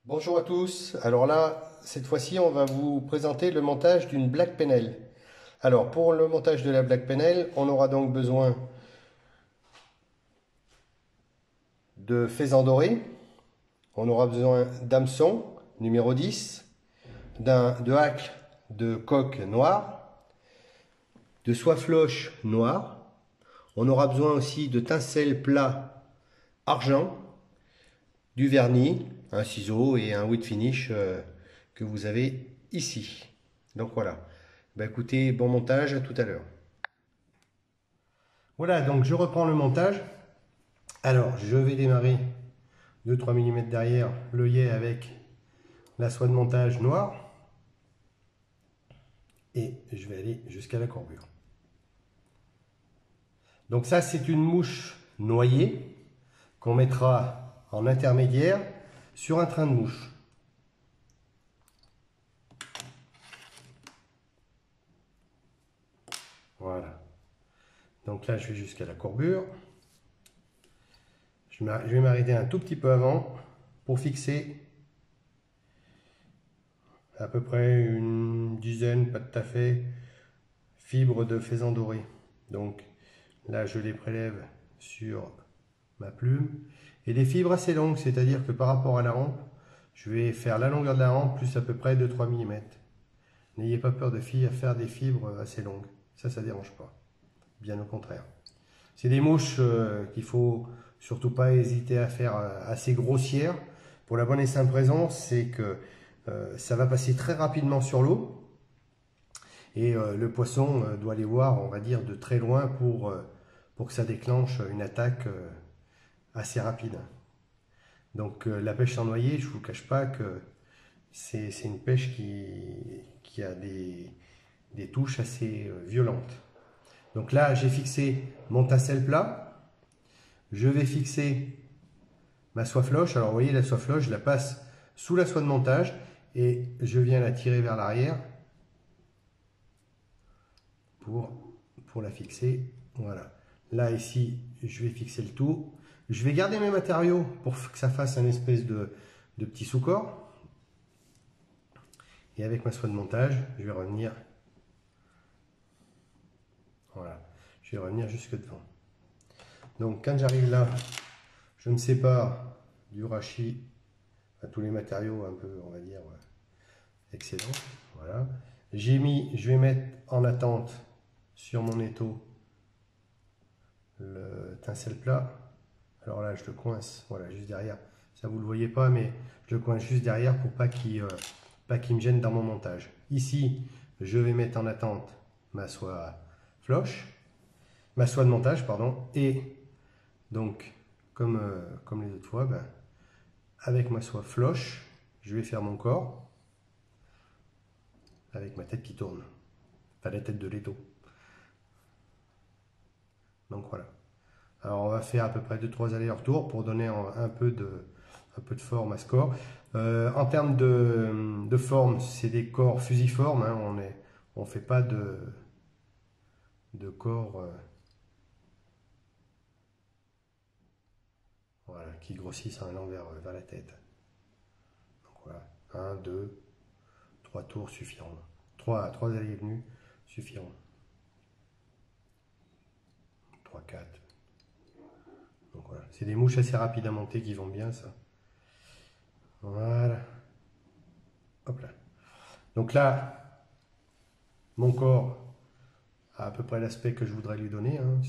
Bonjour à tous. Alors là, cette fois-ci, on va vous présenter le montage d'une Black Pennel. Alors, pour le montage de la Black Pennel, on aura donc besoin de faisans dorés, on aura besoin d'hameçon numéro 10, de haque de coque noire, de soie floche noire. On aura besoin aussi de tinsel plat argent, du vernis, un ciseau et un wood finish que vous avez ici. Donc voilà. Ben écoutez, bon montage, à tout à l'heure. Voilà, donc je reprends le montage. Alors, je vais démarrer 2-3 mm derrière l'œillet avec la soie de montage noire. Et je vais aller jusqu'à la courbure. Donc ça, c'est une mouche noyée qu'on mettra en intermédiaire sur un train de mouche. Voilà. Donc là, je vais jusqu'à la courbure. Je vais m'arrêter un tout petit peu avant pour fixer à peu près une dizaine, pas tout à fait, fibres de faisan doré. Donc là, je les prélève sur ma plume. Et des fibres assez longues, c'est-à-dire que par rapport à la rampe, je vais faire la longueur de la rampe plus à peu près 2-3 mm. N'ayez pas peur de faire des fibres assez longues. Ça ne dérange pas. Bien au contraire. C'est des mouches qu'il faut surtout pas hésiter à faire assez grossières. Pour la bonne et simple raison, c'est que ça va passer très rapidement sur l'eau. Et le poisson doit les voir, on va dire, de très loin pour que ça déclenche une attaque assez rapide. Donc la pêche sans noyer, je ne vous cache pas que c'est une pêche qui a des touches assez violentes. Donc là, j'ai fixé mon tinsel plat. Je vais fixer ma soie floche. Alors vous voyez, la soie floche, je la passe sous la soie de montage et je viens la tirer vers l'arrière pour la fixer. Voilà. Là, ici, je vais fixer le tout. Je vais garder mes matériaux pour que ça fasse un espèce de petit sous-corps. Et avec ma soie de montage, je vais revenir. Voilà. Je vais revenir jusque devant. Donc, quand j'arrive là, je me sépare du rachis à tous les matériaux un peu, on va dire, excellents. Voilà. Je vais mettre en attente sur mon étau le tinsel plat. Alors là, je le coince, voilà, juste derrière. Ça, vous le voyez pas, mais je le coince juste derrière pour pas qu'il me gêne dans mon montage. Ici, je vais mettre en attente ma soie floche, ma soie de montage, pardon, et donc, comme les autres fois, avec ma soie floche, je vais faire mon corps avec ma tête qui tourne, pas la tête de l'étau. Donc voilà. Alors on va faire à peu près 2-3 allers-retours pour donner un peu de forme à ce corps. En termes de forme, c'est des corps fusiformes, hein, on ne fait pas de corps voilà, qui grossissent en allant vers la tête. Donc voilà, 1, 2, 3 tours suffiront. 3 allées et venues suffiront. 3, 4. Donc voilà, c'est des mouches assez rapides à monter qui vont bien ça. Voilà. Hop là. Donc là, mon corps a à peu près l'aspect que je voudrais lui donner. Hein.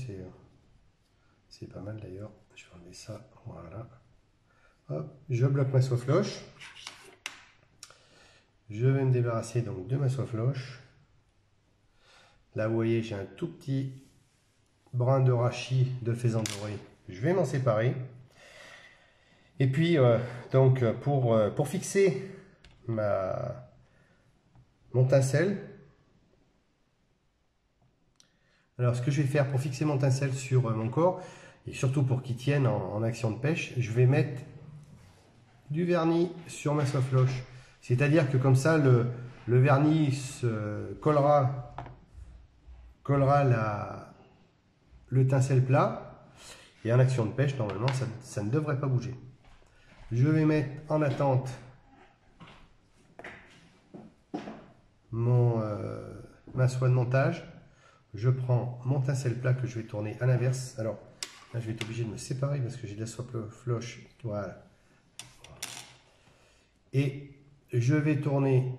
C'est pas mal d'ailleurs. Je vais enlever ça. Voilà. Hop, je bloque ma soie floche. Je vais me débarrasser donc de ma soie floche. Là, vous voyez, j'ai un tout petit brin de rachis de faisan doré. Je vais m'en séparer. Et puis, donc, pour fixer mon tinsel, alors ce que je vais faire pour fixer mon tinsel sur mon corps, et surtout pour qu'il tienne en action de pêche, je vais mettre du vernis sur ma soie floche. C'est-à-dire que comme ça, le vernis collera le tinsel plat, et en action de pêche, normalement, ça ne devrait pas bouger. Je vais mettre en attente ma soie de montage. Je prends mon tinsel plat que je vais tourner à l'inverse. Alors là, je vais être obligé de me séparer parce que j'ai de la soie floche. Voilà. Et je vais tourner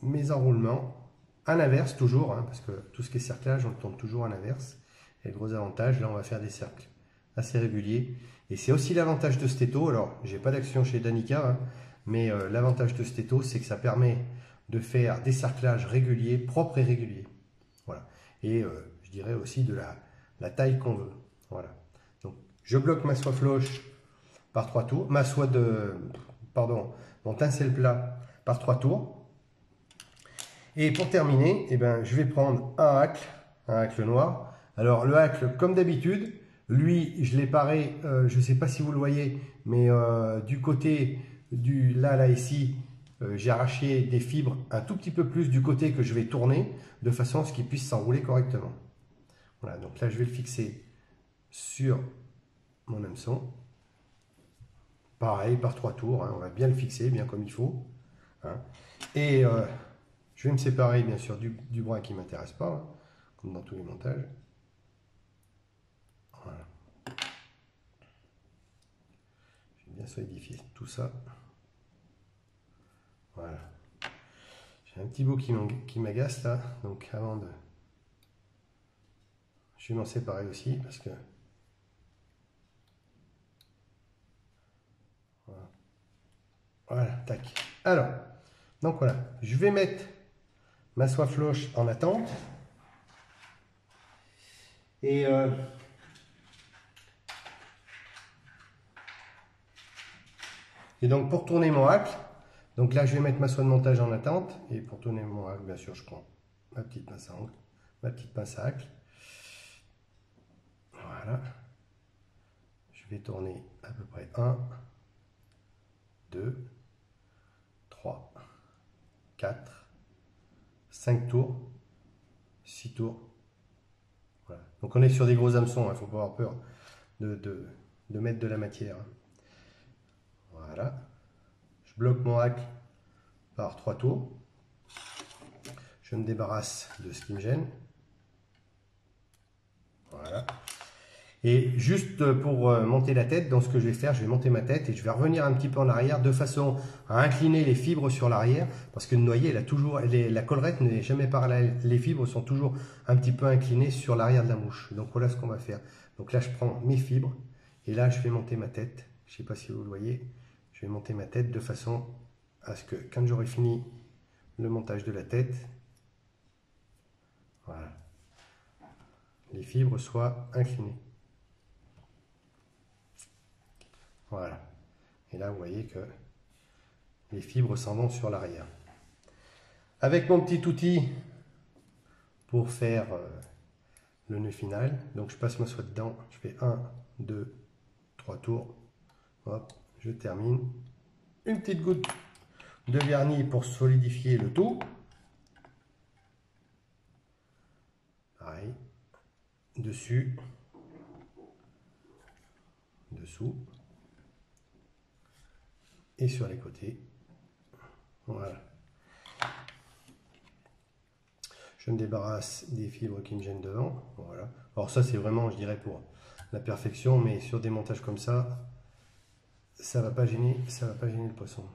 mes enroulements à l'inverse toujours, hein, parce que tout ce qui est cerclage, on le tourne toujours à l'inverse. Et le gros avantage, là, on va faire des cercles assez réguliers. Et c'est aussi l'avantage de Stéto. Alors, j'ai pas d'action chez Danica, hein, mais l'avantage de Stéto, c'est que ça permet de faire des cerclages réguliers, propres et réguliers. Voilà. Et je dirais aussi de la taille qu'on veut. Voilà. Donc, je bloque ma soie floche par 3 tours, mon tinsel plat par 3 tours. Et pour terminer, eh ben, je vais prendre un hacle noir. Alors le hacle, comme d'habitude, lui, je l'ai paré, je ne sais pas si vous le voyez, mais du côté là ici, j'ai arraché des fibres un tout petit peu plus du côté que je vais tourner, de façon à ce qu'il puisse s'enrouler correctement. Voilà, donc là je vais le fixer sur mon hameçon. Pareil, par 3 tours, hein, on va bien le fixer, bien comme il faut. Hein. Et je vais me séparer bien sûr du bras qui ne m'intéresse pas, hein, comme dans tous les montages. Voilà. Je vais bien solidifier tout ça. Voilà. J'ai un petit bout qui m'agace là, donc avant de... Je vais m'en séparer aussi parce que... Voilà. Voilà, tac. Alors, donc voilà, je vais mettre ma soie floche en attente. Et donc pour tourner mon hacle, donc là je vais mettre ma soie de montage en attente. Et pour tourner mon hacle, bien sûr, je prends ma petite pince à angle, ma petite pince à hacle. Voilà. Je vais tourner à peu près 1, 2, 3, 4, 5 tours, 6 tours. Voilà. Donc on est sur des gros hameçons, il ne faut pas avoir peur de mettre de la matière. Voilà. Je bloque mon hacle par 3 tours. Je me débarrasse de ce qui me gêne. Voilà. Et juste pour monter la tête, dans ce que je vais faire, je vais monter ma tête et je vais revenir un petit peu en arrière de façon à incliner les fibres sur l'arrière, parce que le noyer, la collerette n'est jamais parallèle. Les fibres sont toujours un petit peu inclinées sur l'arrière de la mouche. Donc voilà ce qu'on va faire. Donc là, je prends mes fibres et là, je vais monter ma tête. Je ne sais pas si vous le voyez. Je vais monter ma tête de façon à ce que quand j'aurai fini le montage de la tête, voilà, les fibres soient inclinées. Voilà. Et là, vous voyez que les fibres s'en vont sur l'arrière. Avec mon petit outil pour faire le nœud final, donc je passe ma soie dedans, je fais 1, 2, 3 tours. Hop, je termine. Une petite goutte de vernis pour solidifier le tout. Pareil. Dessus. Dessous. Et sur les côtés. Voilà. Je me débarrasse des fibres qui me gênent devant. Voilà. Alors ça c'est vraiment, je dirais, pour la perfection, mais sur des montages comme ça, ça va pas gêner le poisson.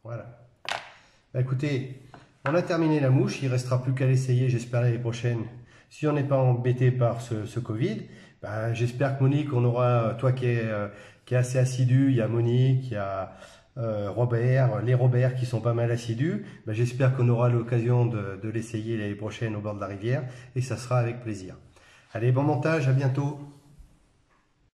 Voilà. Bah, écoutez, on a terminé la mouche, il ne restera plus qu'à l'essayer, j'espère l'année prochaine. Si on n'est pas embêté par ce Covid, bah, j'espère que Monique, on aura, toi qui est assez assidu, il y a Monique, il y a Robert, les Robert qui sont pas mal assidus, bah, j'espère qu'on aura l'occasion de l'essayer l'année prochaine au bord de la rivière et ça sera avec plaisir. Allez, bon montage, à bientôt.